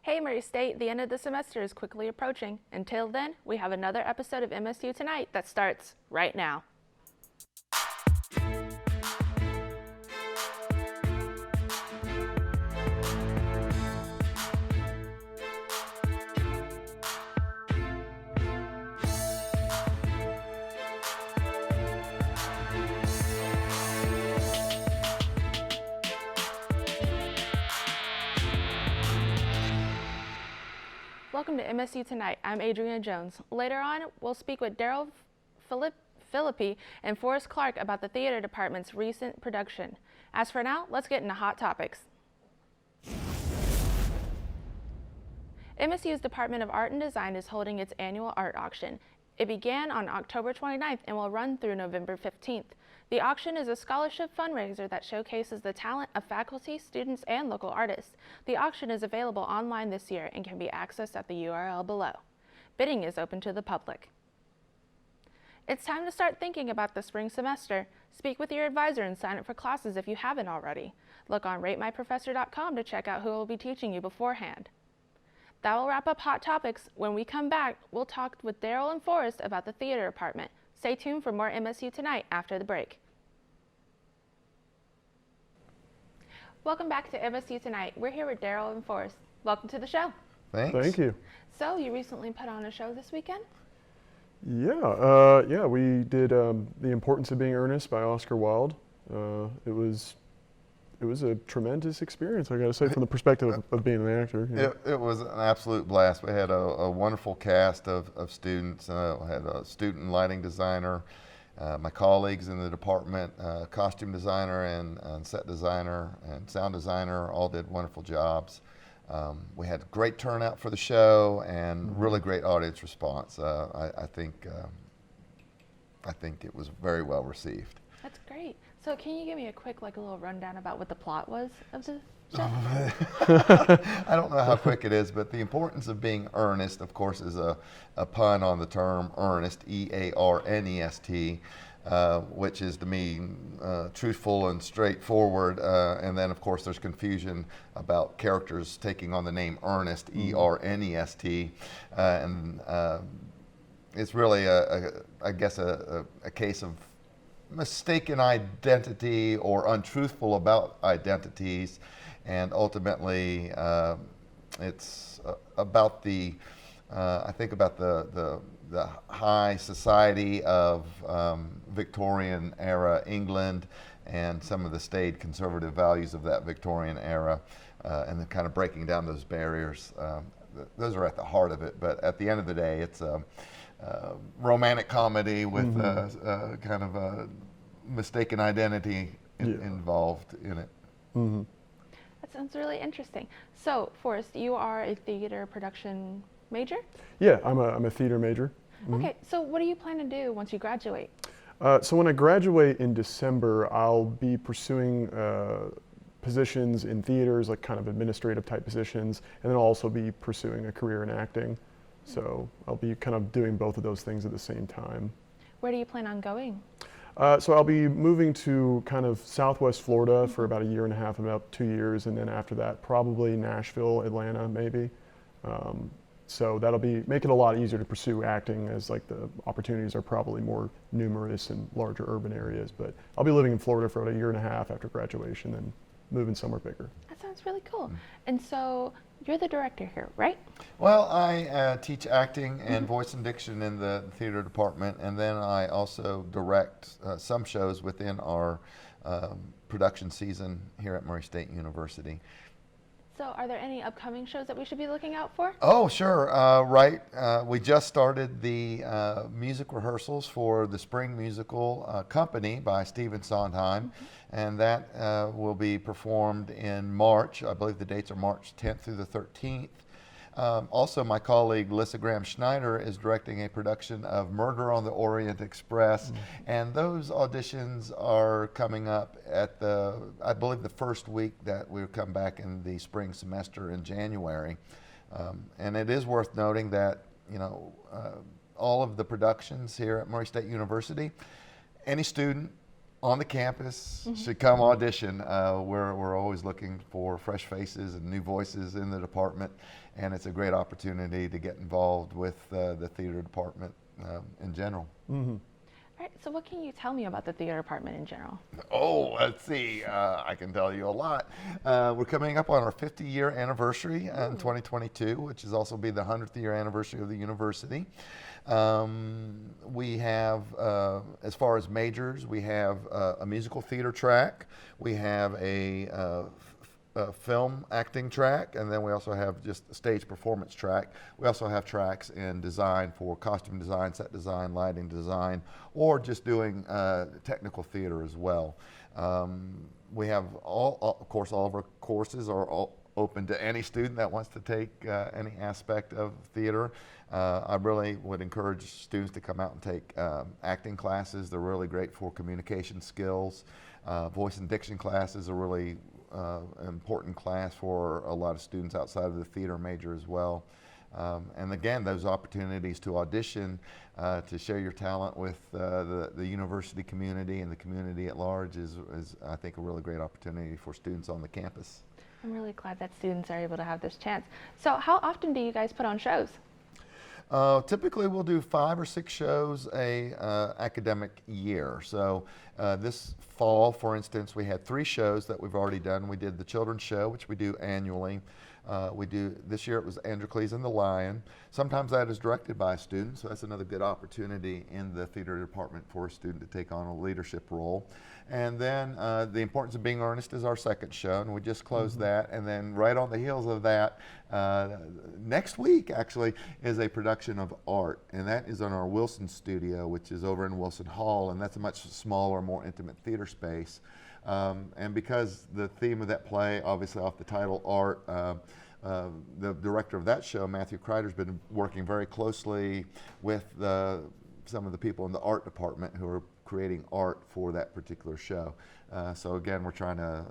Hey Murray State, the end of the semester is quickly approaching. Until then, we have another episode of MSU Tonight that starts right now. Welcome to MSU Tonight. I'm Adriana Jones. Later on, we'll speak with Daryl Philippi and Forrest Clark about the theater department's recent production. As for now, let's get into hot topics. MSU's Department of Art and Design is holding its annual art auction. It began on October 29th and will run through November 15th. The auction is a scholarship fundraiser that showcases the talent of faculty, students, and local artists. The auction is available online this year and can be accessed at the URL below. Bidding is open to the public. It's time to start thinking about the spring semester. Speak with your advisor and sign up for classes if you haven't already. Look on ratemyprofessor.com to check out who will be teaching you beforehand. That will wrap up Hot Topics. When we come back, we'll talk with Daryl and Forrest about the theater department. Stay tuned for more MSU Tonight after the break. Welcome back to MSU Tonight. We're here with Daryl and Forrest. Welcome to the show. Thanks. Thank you. So, you recently put on a show this weekend? Yeah, we did The Importance of Being Earnest by Oscar Wilde. It was a tremendous experience, I gotta say, from the perspective of being an actor. Yeah. It was an absolute blast. We had a wonderful cast of students. We had a student lighting designer, my colleagues in the department, costume designer and set designer and sound designer all did wonderful jobs. We had great turnout for the show and really great audience response. I think it was very well received. That's great. So can you give me a quick, a little rundown about what the plot was of the show? I don't know how quick it is, but The Importance of Being Earnest, of course, is a pun on the term earnest, E-A-R-N-E-S-T, which is to mean truthful and straightforward. And then, of course, there's confusion about characters taking on the name Ernest, E-R-N-E-S-T. And it's really, I guess, a case of mistaken identity or untruthful about identities, and ultimately it's about I think about the high society of Victorian era England and some of the staid conservative values of that Victorian era, and then kind of breaking down those barriers. Those are at the heart of it, but at the end of the day, it's romantic comedy with kind of a mistaken identity involved in it. Mm-hmm. That sounds really interesting. So, Forrest, you are a theater production major? Yeah, I'm a theater major. Mm-hmm. Okay, so what do you plan to do once you graduate? So when I graduate in December, I'll be pursuing positions in theaters, like kind of administrative type positions, and then I'll also be pursuing a career in acting. So I'll be kind of doing both of those things at the same time. Where do you plan on going? So I'll be moving to kind of Southwest Florida for about a year and a half, about 2 years, and then after that, probably Nashville, Atlanta, maybe. So that'll make it a lot easier to pursue acting, as the opportunities are probably more numerous in larger urban areas. But I'll be living in Florida for about a year and a half after graduation, then moving somewhere bigger. That sounds really cool. And so you're the director here, right? Well, I teach acting and voice and diction in the theater department, and then I also direct some shows within our production season here at Murray State University. So are there any upcoming shows that we should be looking out for? Oh, sure. Right. We just started the music rehearsals for the spring musical Company by Stephen Sondheim, and that will be performed in March. I believe the dates are March 10th through the 13th. Also, my colleague Lissa Graham Schneider is directing a production of Murder on the Orient Express, and those auditions are coming up at I believe the first week that we'll come back in the spring semester in January. And it is worth noting that, all of the productions here at Murray State University, any student on the campus should come audition. We're always looking for fresh faces and new voices in the department, and it's a great opportunity to get involved with the theater department in general. All right, so what can you tell me about the theater department in general? Oh, let's see. I can tell you a lot. We're coming up on our 50-year anniversary in 2022, which is also be the 100th year anniversary of the university. We have, as far as majors, we have a musical theater track. We have a film acting track, and then we also have just a stage performance track. We also have tracks in design for costume design, set design, lighting design, or just doing technical theater as well. We have of course, all of our courses are open to any student that wants to take any aspect of theater. I really would encourage students to come out and take acting classes. They're really great for communication skills. Voice and diction classes are really important class for a lot of students outside of the theater major as well. And again, those opportunities to audition, to share your talent with the university community and the community at large is, I think, a really great opportunity for students on the campus. I'm really glad that students are able to have this chance. So how often do you guys put on shows? Typically, we'll do 5 or 6 shows a academic year. So this fall, for instance, we had 3 shows that we've already done. We did the children's show, which we do annually. This year it was Androcles and the Lion. Sometimes that is directed by a student, so that's another good opportunity in the theater department for a student to take on a leadership role. And then The Importance of Being Earnest is our second show, and we just closed that. And then right on the heels of that, next week actually is a production of Art, and that is on our Wilson studio, which is over in Wilson Hall, and that's a much smaller, more intimate theater space. And because the theme of that play, obviously off the title Art, the director of that show, Matthew Kreider's been working very closely with some of the people in the art department who are creating art for that particular show. So again, we're trying to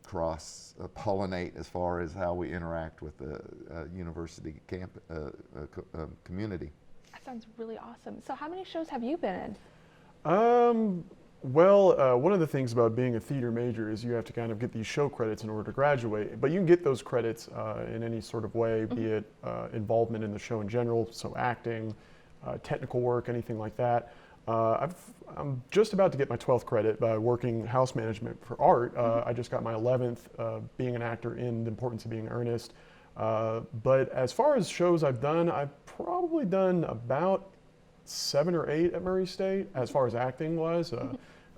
cross-pollinate as far as how we interact with the university community. That sounds really awesome. So how many shows have you been in? Well, one of the things about being a theater major is you have to kind of get these show credits in order to graduate, but you can get those credits in any sort of way, be it involvement in the show in general, so acting, technical work, anything like that. I'm just about to get my 12th credit by working house management for art. I just got my 11th being an actor in The Importance of Being Earnest. But as far as shows I've done, I've probably done about 7 or 8 at Murray State as far as acting was.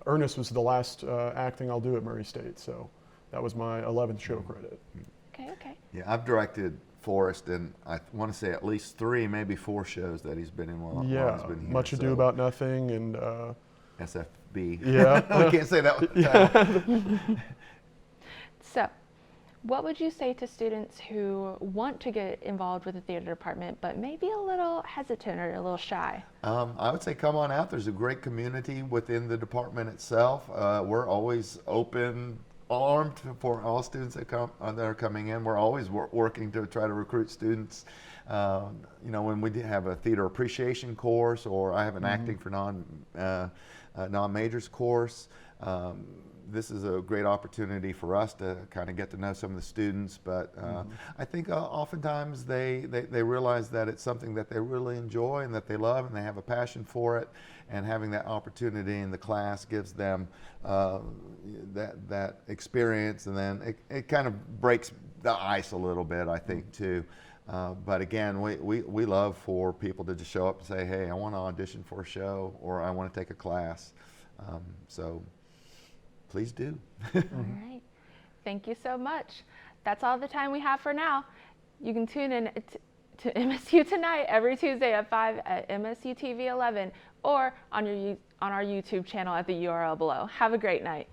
Ernest was the last acting I'll do at Murray State, so that was my 11th show credit. Okay. Yeah, I've directed Forrest in, I want to say, at least 3, maybe 4 shows that he's been in while he's been here. Much Ado About Nothing and SFB. Yeah. We can't say that. So, what would you say to students who want to get involved with the theater department but maybe a little hesitant or a little shy? I would say come on out. There's a great community within the department itself. We're always open, armed for all students that are coming in. We're always working to try to recruit students. You know, when we have a theater appreciation course, or I have an acting for non-majors course, this is a great opportunity for us to kind of get to know some of the students, but I think oftentimes they realize that it's something that they really enjoy and that they love and they have a passion for it, and having that opportunity in the class gives them that experience, and then it kind of breaks the ice a little bit, I think, too. But again, we love for people to just show up and say, hey, I want to audition for a show, or I want to take a class. So please do. All right. Thank you so much. That's all the time we have for now. You can tune in to MSU Tonight every Tuesday at 5 at MSU TV 11, or on our YouTube channel at the URL below. Have a great night.